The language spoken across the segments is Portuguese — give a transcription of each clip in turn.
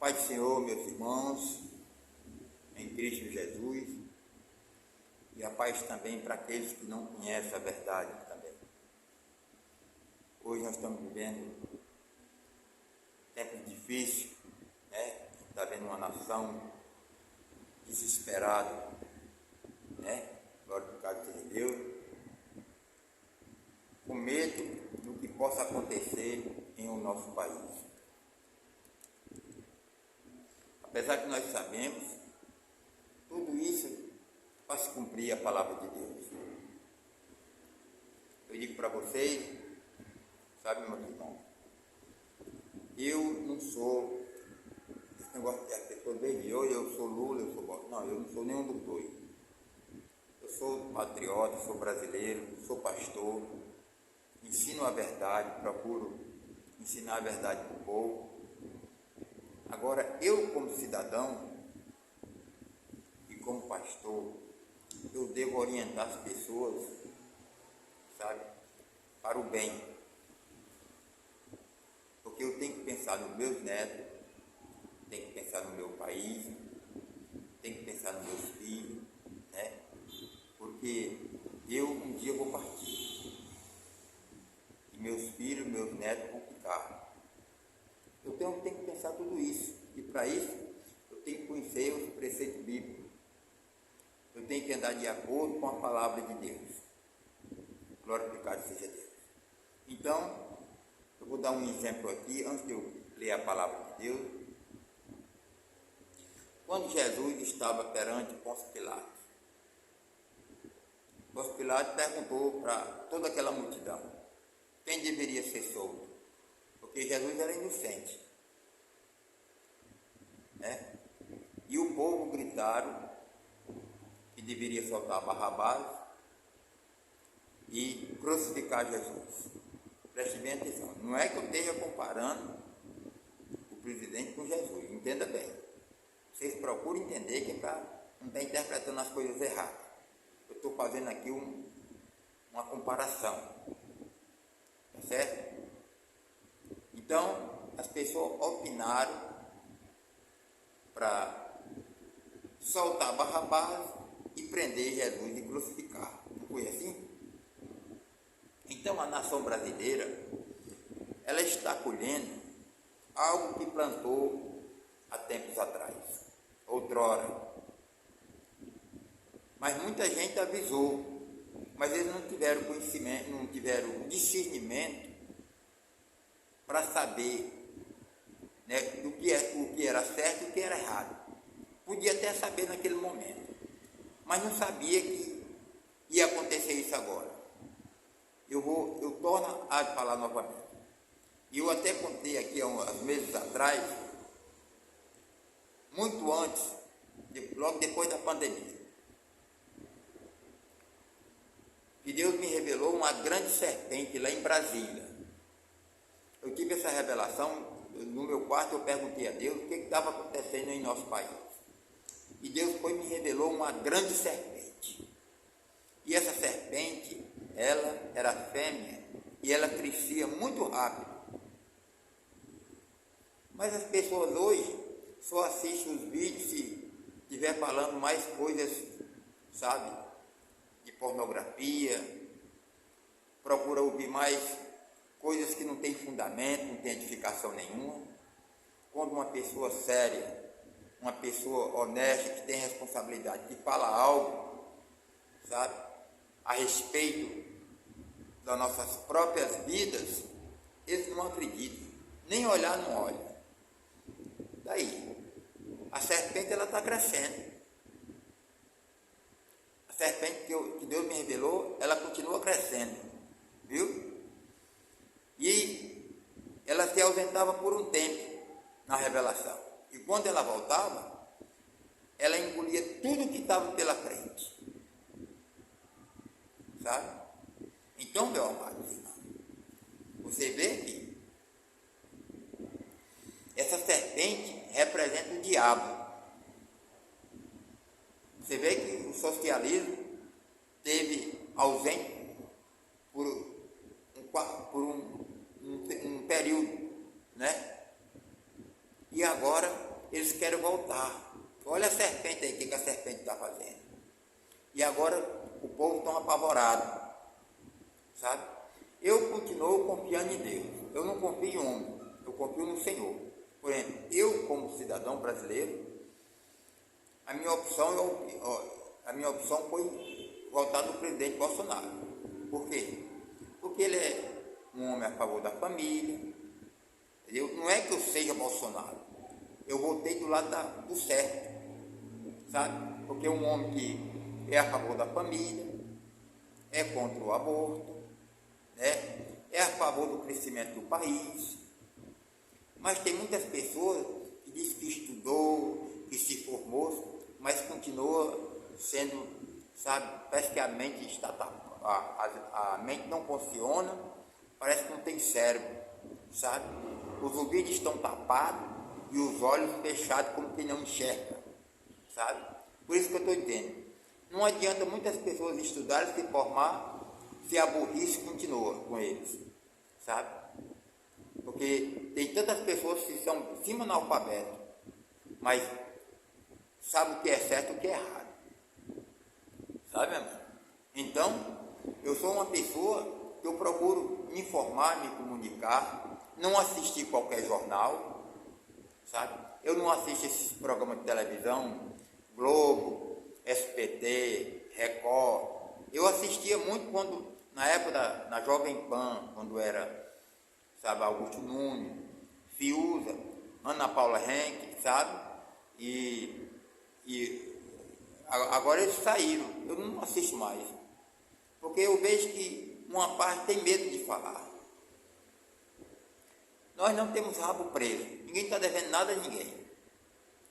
Pai do Senhor, meus irmãos, em Cristo Jesus, e a paz também para aqueles que não conhecem a verdade também. Hoje nós estamos vivendo tempos difíceis, né? Está vendo uma nação desesperada, né? Glorificado seja Deus, com medo do que possa acontecer em o nosso país. Apesar que nós sabemos, tudo isso para se cumprir a palavra de Deus. Eu digo para vocês, sabe, meu irmão, eu não sou, esse negócio que a pessoa desde eu sou Lula, eu sou Bolsonaro, não, eu não sou nenhum dos dois. Eu sou patriota, sou brasileiro, sou pastor, ensino a verdade, procuro ensinar a verdade para o povo. Agora, eu como cidadão e como pastor, eu devo orientar as pessoas, sabe, para o bem. Porque eu tenho que pensar nos meus netos, tenho que pensar no meu país, tenho que pensar nos meus filhos, né? Porque eu um dia vou partir. E meus filhos, meus netos vão ficar. Eu tenho que pensar tudo isso. E para isso, eu tenho que conhecer os preceitos bíblicos. Eu tenho que andar de acordo com a palavra de Deus. Glorificado seja Deus. Então, eu vou dar um exemplo aqui, antes de eu ler a palavra de Deus. Quando Jesus estava perante Pôncio Pilatos, Pôncio Pilatos perguntou para toda aquela multidão quem deveria ser solto, porque Jesus era inocente, né? E o povo gritaram que deveria soltar Barrabás e crucificar Jesus. Preste bem atenção, não é que eu esteja comparando o presidente com Jesus, entenda bem. Vocês procuram entender que não está interpretando as coisas erradas. Eu estou fazendo aqui uma comparação, tá certo? Então, as pessoas opinaram para soltar Barrabás e prender Jesus e crucificar. Não foi assim? Então, a nação brasileira, ela está colhendo algo que plantou há tempos atrás, outrora. Mas muita gente avisou, mas eles não tiveram conhecimento, não tiveram discernimento para saber, né, o que era certo e o que era errado. Podia até saber naquele momento, mas não sabia que ia acontecer isso agora. Eu torno a falar novamente. E eu até contei aqui há uns meses atrás, muito antes, logo depois da pandemia, que Deus me revelou uma grande serpente lá em Brasília. Eu tive essa revelação, no meu quarto eu perguntei a Deus o que estava acontecendo em nosso país. E Deus foi e me revelou uma grande serpente. E essa serpente, ela era fêmea e ela crescia muito rápido. Mas as pessoas hoje só assistem os vídeos se estiver falando mais coisas, sabe, de pornografia, procura ouvir mais coisas que não tem fundamento, não tem edificação nenhuma. Quando uma pessoa séria, uma pessoa honesta, que tem responsabilidade, que fala algo, sabe, a respeito das nossas próprias vidas, eles não acreditam, nem olhar não olham. Daí, a serpente ela está crescendo. A serpente que Deus me revelou, ela continua crescendo, viu? E ela se ausentava por um tempo na revelação. E quando ela voltava, ela engolia tudo que estava pela frente. Sabe? Então, meu amado irmão, você vê que essa serpente representa o diabo. Você vê que o socialismo teve ausente por um período, né? E agora eles querem voltar. Olha a serpente aí, o que a serpente está fazendo. E agora o povo está apavorado, sabe? Eu continuo confiando em Deus. Eu não confio em homem, eu confio no Senhor. Por exemplo, eu como cidadão brasileiro, a minha opção foi votar no presidente Bolsonaro. Por quê? Porque ele é um homem a favor da família, entendeu? Não é que eu seja Bolsonaro, eu votei do lado do certo, sabe? Porque é um homem que é a favor da família, é contra o aborto, né? É a favor do crescimento do país. Mas tem muitas pessoas que dizem que estudou, que se formou, mas continua sendo, sabe, parece que a mente está a mente não funciona, parece que não tem cérebro, sabe? Os ouvidos estão tapados e os olhos fechados como quem não enxerga, sabe? Por isso que eu estou dizendo, não adianta muitas pessoas estudarem, se formar, se a burrice continua com eles, sabe? Porque tem tantas pessoas que são de cima analfabeto, mas sabe o que é certo e o que é errado, sabe, meu irmão? Então, eu sou uma pessoa que eu procuro me informar, me comunicar, não assistir qualquer jornal, sabe? Eu não assisto esses programas de televisão, Globo, SBT, Record. Eu assistia muito na época na Jovem Pan, quando era, sabe, Augusto Nunes, Fiuza, Ana Paula Henke, sabe? E agora eles saíram, eu não assisto mais, porque eu vejo que uma parte tem medo de falar. Nós não temos rabo preso, ninguém está devendo nada a ninguém.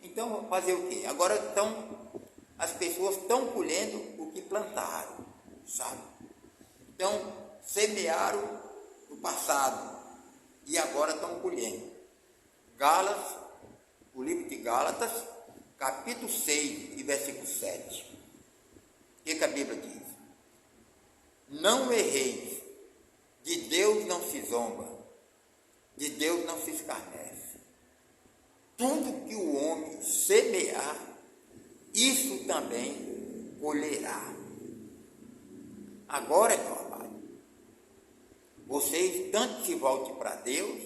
Então, fazer o quê? Agora as pessoas estão colhendo o que plantaram, sabe? Então, semearam no passado e agora estão colhendo. Gálatas, o livro de Gálatas, capítulo 6 e versículo 7. O que a Bíblia diz? Não erreis, de Deus não se zomba, de Deus não se escarnece. Tudo que o homem semear, isso também colherá. Agora, meu amado, vocês tanto se voltem para Deus,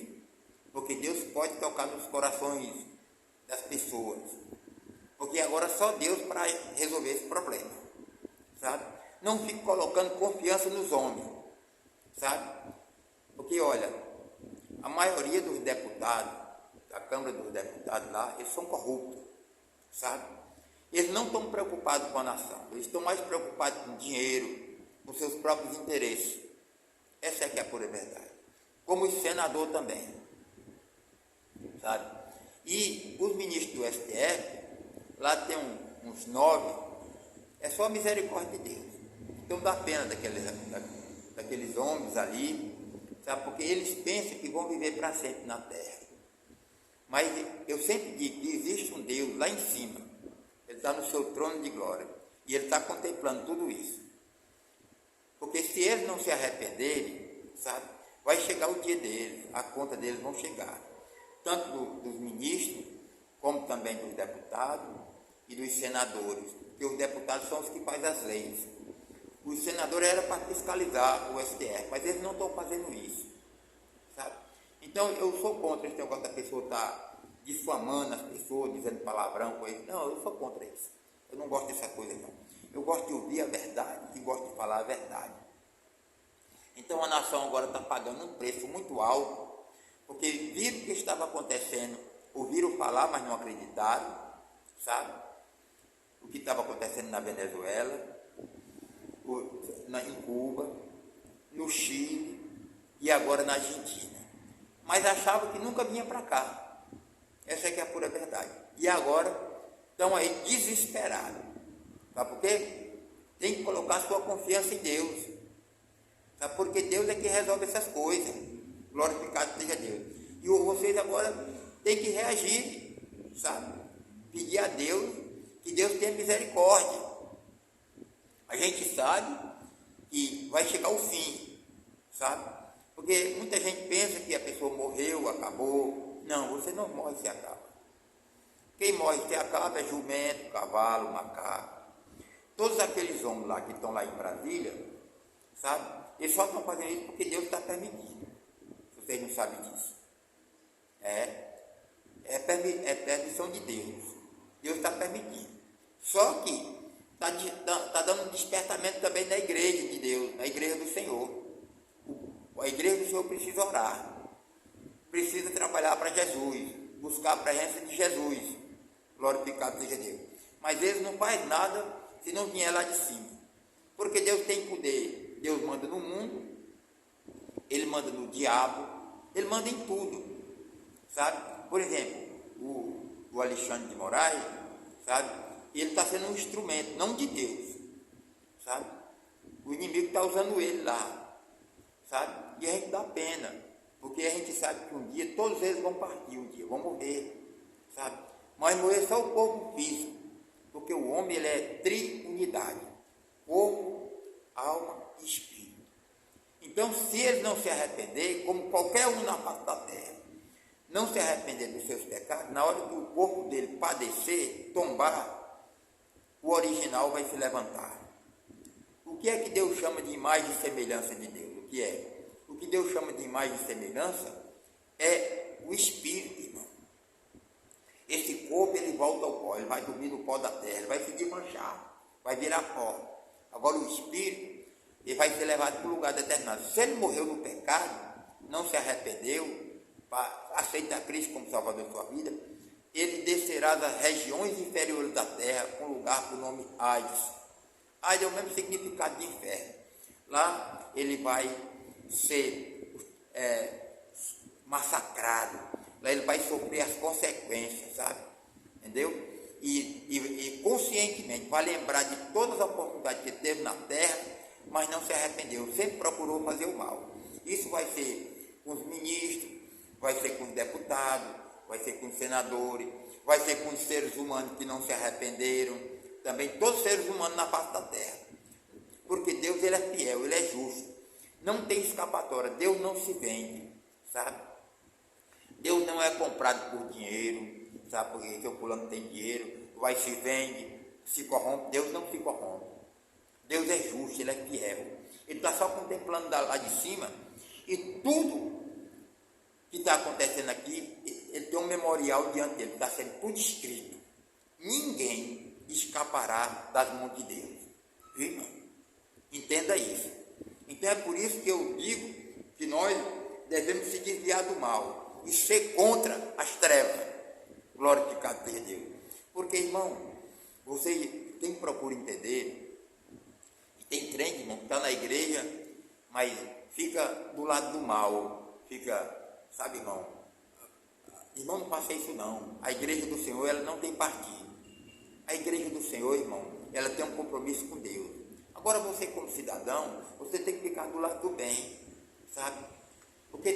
porque Deus pode tocar nos corações das pessoas, porque agora só Deus para resolver esse problema, sabe? Não fique colocando confiança nos homens, sabe? Porque, olha, a maioria dos deputados, da Câmara dos Deputados lá, eles são corruptos, sabe? Eles não estão preocupados com a nação, eles estão mais preocupados com dinheiro, com seus próprios interesses. Essa é que é a pura verdade. Como o senador também, sabe? E os ministros do STF, lá tem uns 9, é só a misericórdia de Deus. Então dá pena daqueles homens ali, sabe? Porque eles pensam que vão viver para sempre na terra. Mas eu sempre digo que existe um Deus lá em cima, ele está no seu trono de glória, e ele está contemplando tudo isso. Porque se eles não se arrependerem, sabe, vai chegar o dia deles, a conta deles vão chegar, tanto dos ministros, como também dos deputados e dos senadores, porque os deputados são os que fazem as leis. Os senadores eram para fiscalizar o STF, mas eles não estão fazendo isso, sabe? Então, eu sou contra esse negócio da pessoa estar difamando as pessoas, dizendo palavrão com eles. Não, eu sou contra isso. Eu não gosto dessa coisa, não. Eu gosto de ouvir a verdade e gosto de falar a verdade. Então, a nação agora está pagando um preço muito alto, porque viram o que estava acontecendo, ouviram falar, mas não acreditaram, sabe? O que estava acontecendo na Venezuela, em Cuba, no Chile e agora na Argentina. Mas achavam que nunca vinha para cá. Essa é que é a pura verdade. E agora estão aí desesperados. Sabe por quê? Tem que colocar sua confiança em Deus. Sabe? Porque Deus é que resolve essas coisas. Glorificado seja Deus. E vocês agora têm que reagir, sabe? Pedir a Deus que Deus tenha misericórdia. A gente sabe que vai chegar o fim, sabe? Porque muita gente pensa que a pessoa morreu, acabou. Não, você não morre e se acaba. Quem morre se acaba é jumento, cavalo, macaco. Todos aqueles homens lá que estão lá em Brasília, sabe? Eles só estão fazendo isso porque Deus está permitindo. Vocês não sabem disso. É permissão de Deus. Deus está permitindo. Só que está dando um despertamento também na igreja de Deus, na igreja do Senhor. A igreja do Senhor precisa orar. Precisa trabalhar para Jesus. Buscar a presença de Jesus. Glorificado seja Deus. Mas eles não fazem nada se não vier lá de cima. Porque Deus tem poder. Deus manda no mundo. Ele manda no diabo. Ele manda em tudo. Sabe? Por exemplo, o Alexandre de Moraes, sabe? Ele está sendo um instrumento, não de Deus. Sabe? O inimigo está usando ele lá. Sabe? E a gente dá pena. Porque a gente sabe que um dia todos eles vão partir, um dia vão morrer. Sabe? Mas morrer só o corpo físico. Porque o homem ele é triunidade. Corpo, alma e espírito. Então, se eles não se arrepender, como qualquer um na face da terra, não se arrepender dos seus pecados, na hora que o corpo dele padecer, tombar, o original vai se levantar. O que é que Deus chama de imagem e semelhança de Deus? O que é? O que Deus chama de imagem e semelhança é o espírito, irmão. Esse corpo, ele volta ao pó, ele vai dormir no pó da terra, ele vai se desmanchar, vai virar pó. Agora o espírito, ele vai ser levado para o lugar determinado. Se ele morreu no pecado, não se arrependeu, aceita a Cristo como Salvador de sua vida, ele descerá das regiões inferiores da terra, com lugar por nome Hades. Hades é o mesmo significado de inferno. Lá ele vai ser massacrado, lá ele vai sofrer as consequências, sabe? Entendeu? E conscientemente vai lembrar de todas as oportunidades que teve na terra, mas não se arrependeu, sempre procurou fazer o mal. Isso vai ser com os ministros, vai ser com os deputados, vai ser com os senadores, vai ser com os seres humanos que não se arrependeram, também todos os seres humanos na face da terra. Porque Deus ele é fiel, ele é justo. Não tem escapatória, Deus não se vende, sabe? Deus não é comprado por dinheiro, sabe? Porque seu fulano tem dinheiro, vai se vende, se corrompe. Deus não se corrompe. Deus é justo, ele é fiel. Ele está só contemplando lá de cima e tudo que está acontecendo aqui, ele tem um memorial diante dele, está sendo tudo escrito. Ninguém escapará das mãos de Deus. Viu, irmão? Entenda isso. Então é por isso que eu digo que nós devemos se desviar do mal e ser contra as trevas. Glorificado seja Deus. Porque, irmão, quem procura entender, tem crente, irmão, que está na igreja, mas fica do lado do mal, sabe, irmão? Irmão, não faça isso não. A igreja do Senhor, ela não tem partido. A igreja do Senhor, irmão, ela tem um compromisso com Deus. Agora você, como cidadão, você tem que ficar do lado do bem, sabe? Porque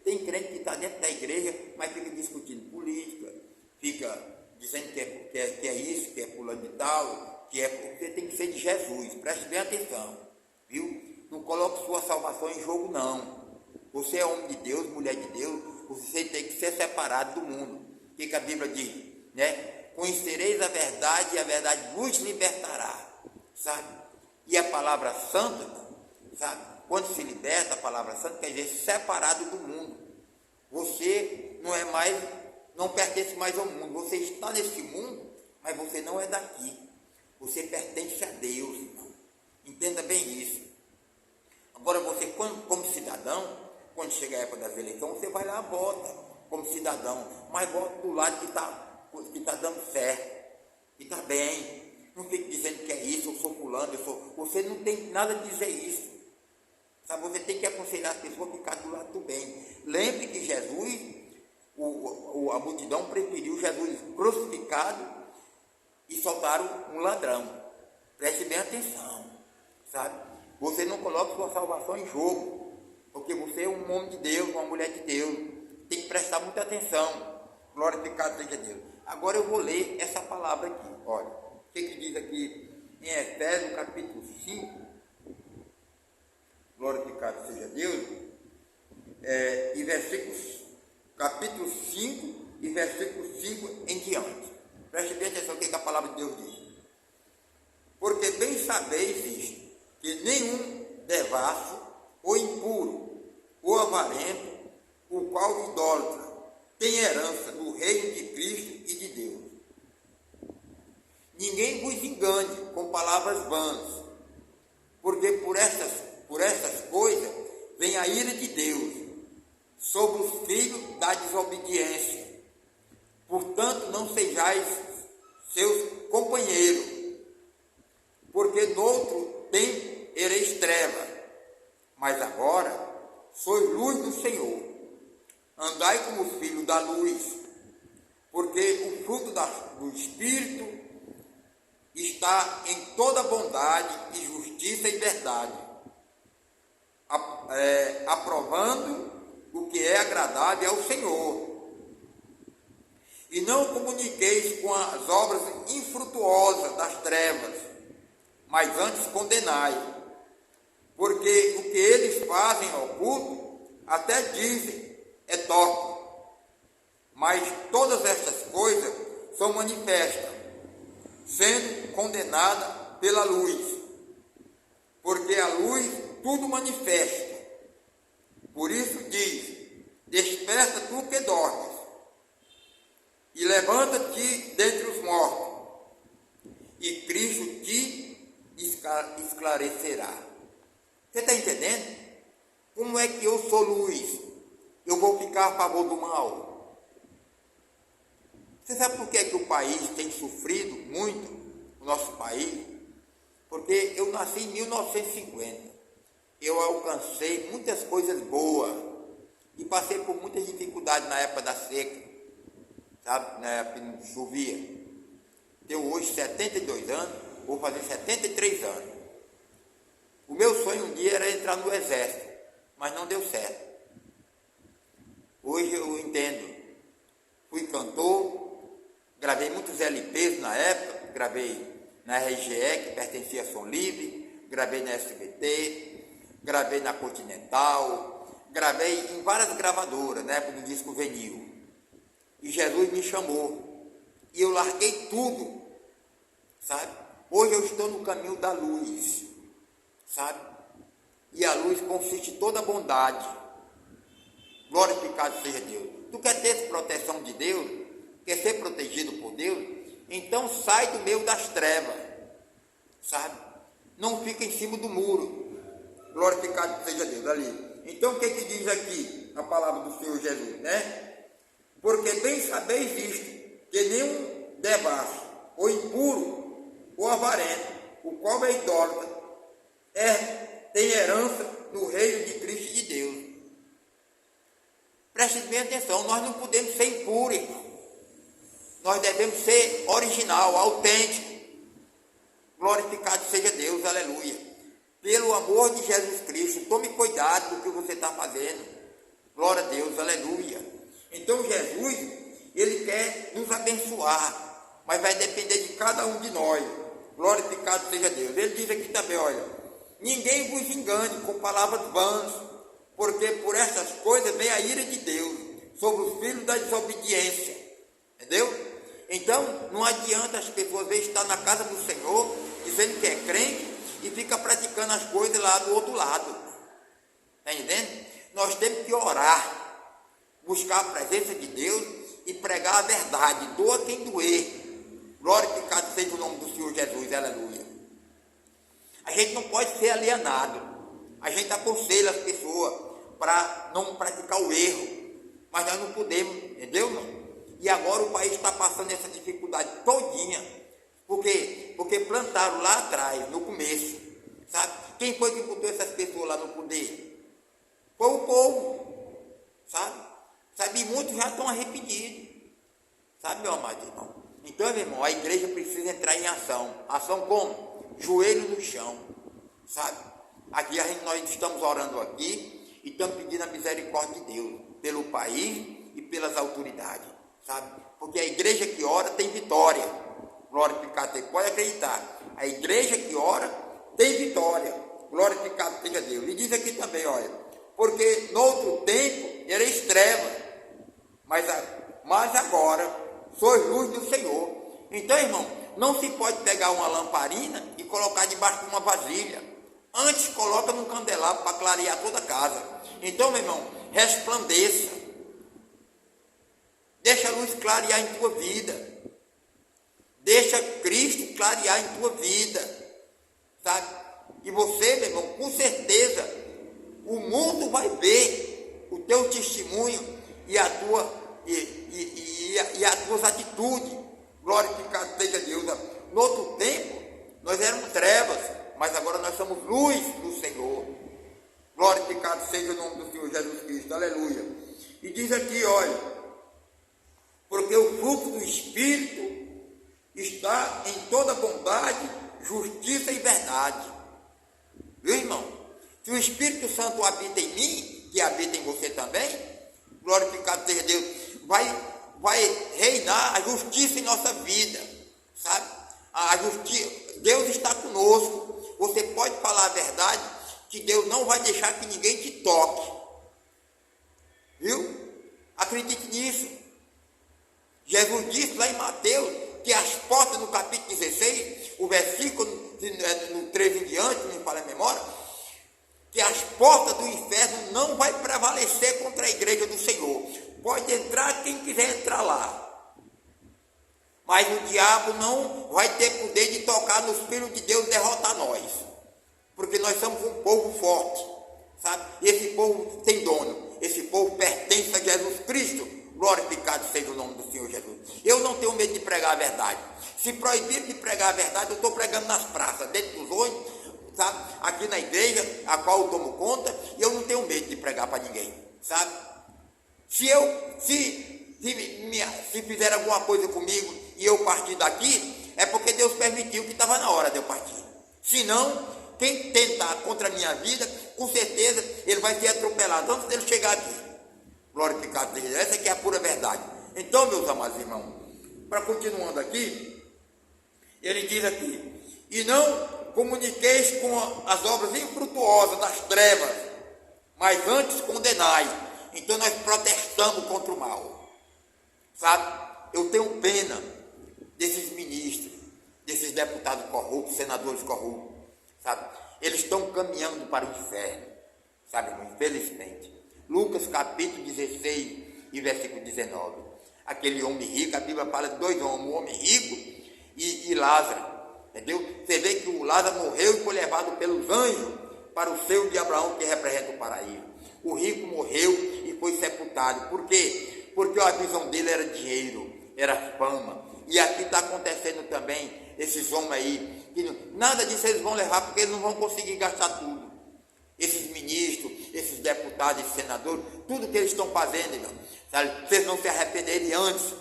tem crente que está dentro da igreja, mas fica discutindo política, fica dizendo que é isso, que é fulano de tal, que é... Você tem que ser de Jesus, preste bem atenção, viu? Não coloque sua salvação em jogo, não. Você é homem de Deus, mulher de Deus, você tem que ser separado do mundo. O que a Bíblia diz? Né? Conhecereis a verdade e a verdade vos libertará, sabe? E a palavra santa, sabe? Quando se liberta, a palavra santa quer dizer separado do mundo. Você não pertence mais ao mundo. Você está nesse mundo, mas você não é daqui. Você pertence a Deus, irmão. Entenda bem isso. Agora você, como cidadão, quando chega a época das eleições, você vai lá e vota como cidadão, mas vota do lado que está dando certo, que está bem. Não fique dizendo que é isso, eu sou fulano, você não tem nada a dizer isso. Sabe, você tem que aconselhar as pessoas a ficar do lado do bem. Lembre que Jesus, a multidão preferiu Jesus crucificado e soltaram um ladrão. Preste bem atenção, sabe? Você não coloca sua salvação em jogo, porque você é um homem de Deus, uma mulher de Deus. Tem que prestar muita atenção. Glorificado seja Deus. Agora eu vou ler essa palavra aqui, olha. O que diz aqui em Efésios capítulo 5, glorificado seja Deus, e capítulo 5 e versículo 5 em diante. Preste bem atenção no que a palavra de Deus diz. Porque bem sabeis isto, que nenhum devasso, ou impuro, ou avarento, o qual idólatra, tem herança do reino de Cristo e de Deus. Ninguém vos engane com palavras vãs, porque por essas coisas vem a ira de Deus sobre os filhos da desobediência. Portanto, não sejais seus companheiros, porque noutro tempo ereis treva, mas agora sois luz do Senhor. Andai como os filhos da luz, porque o fruto do Espírito está em toda bondade e justiça e verdade, aprovando o que é agradável ao Senhor. E não comuniqueis com as obras infrutuosas das trevas, mas antes condenai, porque o que eles fazem oculto, até dizem, é torpe. Mas todas estas coisas são manifestas, sendo condenada pela luz, porque a luz tudo manifesta. Por isso diz: desperta tu que dormes, e levanta-te dentre os mortos, e Cristo te esclarecerá. Você está entendendo? Como é que eu sou luz? Eu vou ficar a favor do mal? Você sabe por que o país tem sofrido muito, o nosso país? Porque eu nasci em 1950. Eu alcancei muitas coisas boas e passei por muitas dificuldades na época da seca, sabe? Na época que não chovia. Tenho hoje 72 anos, vou fazer 73 anos. O meu sonho um dia era entrar no exército, mas não deu certo. Hoje eu entendo. Fui cantor, gravei muitos LPs na época, gravei na RGE, que pertencia a Som Livre, gravei na SBT, gravei na Continental, gravei em várias gravadoras, na época do disco vinil. E Jesus me chamou, e eu larguei tudo, sabe? Hoje eu estou no caminho da luz, sabe? E a luz consiste em toda a bondade. Glorificado seja Deus. Tu quer ter proteção de Deus? Quer ser protegido por Deus? Então sai do meio das trevas, sabe? Não fica em cima do muro. Glorificado seja Deus ali. Então o que diz aqui a palavra do Senhor Jesus, né? Porque bem sabeis isto, que nenhum devasso, ou impuro, ou avarento, o qual é idólatra, tem herança no reino de Cristo e de Deus. Preste bem atenção, nós não podemos ser impuros, irmão. Nós devemos ser original, autêntico. Glorificado seja Deus, aleluia. Pelo amor de Jesus Cristo, tome cuidado do que você está fazendo. Glória a Deus, aleluia. Então Jesus, Ele quer nos abençoar, mas vai depender de cada um de nós. Glorificado seja Deus. Ele diz aqui também, olha: ninguém vos engane com palavras vãs, porque por essas coisas vem a ira de Deus sobre os filhos da desobediência. Entendeu? Então, não adianta as pessoas às vezes estar na casa do Senhor, dizendo que é crente, e fica praticando as coisas lá do outro lado. Está entendendo? Nós temos que orar, buscar a presença de Deus e pregar a verdade, doa quem doer. Glorificado seja o nome do Senhor Jesus, aleluia. A gente não pode ser alienado. A gente aconselha as pessoas para não praticar o erro, mas nós não podemos, entendeu? Não? E agora o país está passando essa dificuldade todinha. Por quê? Porque plantaram lá atrás, no começo, sabe? Quem foi que botou essas pessoas lá no poder? Foi o povo, sabe? E muitos já estão arrependidos, sabe, meu amado irmão? Então, meu irmão, a igreja precisa entrar em ação. Ação como? Joelho no chão, sabe? Aqui nós estamos orando aqui e estamos pedindo a misericórdia de Deus pelo país e pelas autoridades, sabe? Porque a igreja que ora tem vitória. Glorificado seja Deus. Pode acreditar. A igreja que ora tem vitória. Glorificado seja Deus. E diz aqui também, olha: porque no outro tempo ereis trevas, mas agora sois luz do Senhor. Então, irmão, não se pode pegar uma lamparina e colocar debaixo de uma vasilha. Antes coloca num candelabro para clarear toda a casa. Então, meu irmão, resplandeça. Deixa a luz clarear em tua vida. Deixa Cristo clarear em tua vida. Sabe? E você, meu irmão, com certeza, o mundo vai ver o teu testemunho e as tuas atitudes. Glorificado seja Deus. No outro tempo, nós éramos trevas, mas agora nós somos luz do Senhor. Glorificado seja o nome do Senhor Jesus Cristo. Aleluia. E diz aqui, olha, porque o fruto do Espírito está em toda bondade, justiça e verdade. Viu, irmão? Se o Espírito Santo habita em mim, que habita em você também, glorificado seja Deus, vai reinar a justiça em nossa vida, sabe? A justiça, Deus está conosco. Você pode falar a verdade, que Deus não vai deixar que ninguém te toque. Viu? Acredite nisso. Jesus disse lá em Mateus que as portas, no capítulo 16, o versículo no 13 em diante, não me falha a memória, que as portas do inferno não vai prevalecer contra a igreja do Senhor. Pode entrar quem quiser entrar lá. Mas o diabo não vai ter poder de tocar nos filhos de Deus e derrotar nós. Porque nós somos um povo forte, sabe? E esse povo tem dono. Esse povo pertence a Jesus Cristo. Glorificado seja o nome do Senhor Jesus. Eu não tenho medo de pregar a verdade. Se proibir de pregar a verdade, eu estou pregando nas praças, dentro dos ônibus, sabe? Aqui na igreja, a qual eu tomo conta, e eu não tenho medo de pregar para ninguém, sabe? Se fizer alguma coisa comigo e eu partir daqui, é porque Deus permitiu que estava na hora de eu partir. Senão, quem tentar contra a minha vida, com certeza ele vai ser atropelado antes dele chegar aqui. Glorificado seja Deus. Essa aqui é a pura verdade. Então, meus amados irmãos, para continuando aqui, ele diz aqui: e não comuniqueis com as obras infrutuosas das trevas, mas antes condenai. Então nós protestamos contra o mal, sabe? Eu tenho pena desses ministros, desses deputados corruptos, senadores corruptos, sabe? Eles estão caminhando para o inferno, sabe, irmão? Infelizmente. Lucas capítulo 16 e versículo 19. Aquele homem rico, a Bíblia fala de dois homens, um homem rico e Lázaro, entendeu? Você vê que o Lázaro morreu e foi levado pelos anjos para o seio de Abraão, que representa o paraíso. O rico morreu e foi sepultado. Por quê? Porque a visão dele era dinheiro, era fama. E aqui está acontecendo também, esses homens aí, que nada disso eles vão levar, porque eles não vão conseguir gastar tudo. Esses ministros, esses deputados e senadores, tudo que eles estão fazendo, irmão, sabe? Vocês não se arrependerem antes,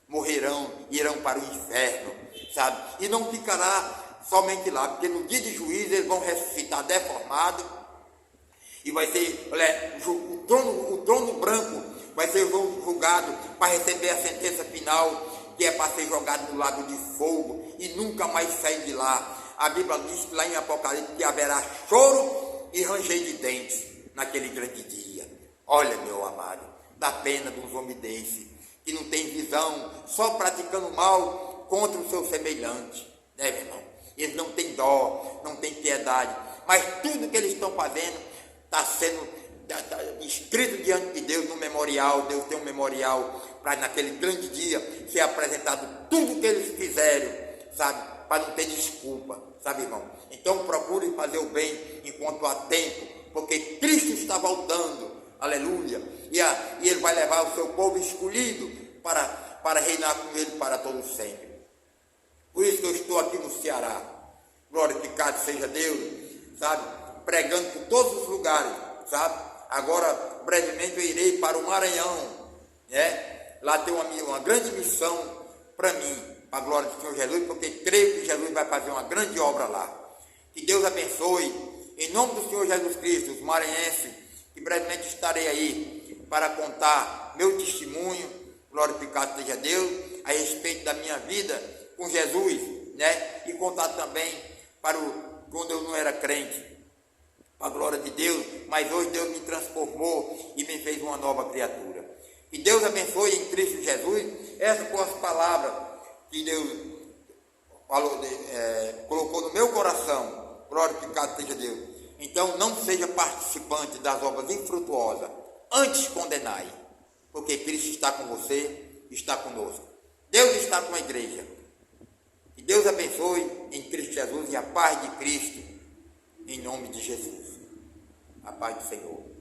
morrerão, irão para o inferno, sabe? E não ficará somente lá, porque no dia de juízo eles vão ressuscitar deformados, e vai ser, olha, o trono branco vai ser julgado para receber a sentença final, que é para ser jogado no lago de fogo e nunca mais sair de lá. A Bíblia diz que lá em Apocalipse que haverá choro e ranger de dentes naquele grande dia. Olha, meu amado, dá pena de uns homens desse, que não tem visão, só praticando mal contra o seu semelhante, né, meu irmão? Eles não têm dó, não têm piedade, mas tudo que eles estão fazendo está sendo escrito diante de Deus no memorial. Deus tem um memorial para naquele grande dia ser apresentado tudo que eles fizeram, sabe, para não ter desculpa, sabe, irmão? Então procure fazer o bem enquanto há tempo, porque Cristo está voltando, aleluia, e ele vai levar o seu povo escolhido para reinar com ele para todo sempre. Por isso que eu estou aqui no Ceará, glorificado seja Deus, sabe, pregando por todos os lugares, sabe? Agora, brevemente, eu irei para o Maranhão, né? Lá tem uma grande missão para mim, para a glória do Senhor Jesus, porque creio que Jesus vai fazer uma grande obra lá. Que Deus abençoe, em nome do Senhor Jesus Cristo, os maranhenses, que brevemente estarei aí para contar meu testemunho, glorificado seja Deus, a respeito da minha vida com Jesus, né? E contar também para quando eu não era crente, para a glória de Deus, mas hoje Deus me transformou e me fez uma nova criatura. Que Deus abençoe em Cristo Jesus. Essas foram as palavras que Deus falou, colocou no meu coração, glorificado seja Deus. Então não seja participante das obras infrutuosas, antes condenai, porque Cristo está com você, está conosco. Deus está com a igreja. Que Deus abençoe em Cristo Jesus e a paz de Cristo, em nome de Jesus. A paz do Senhor.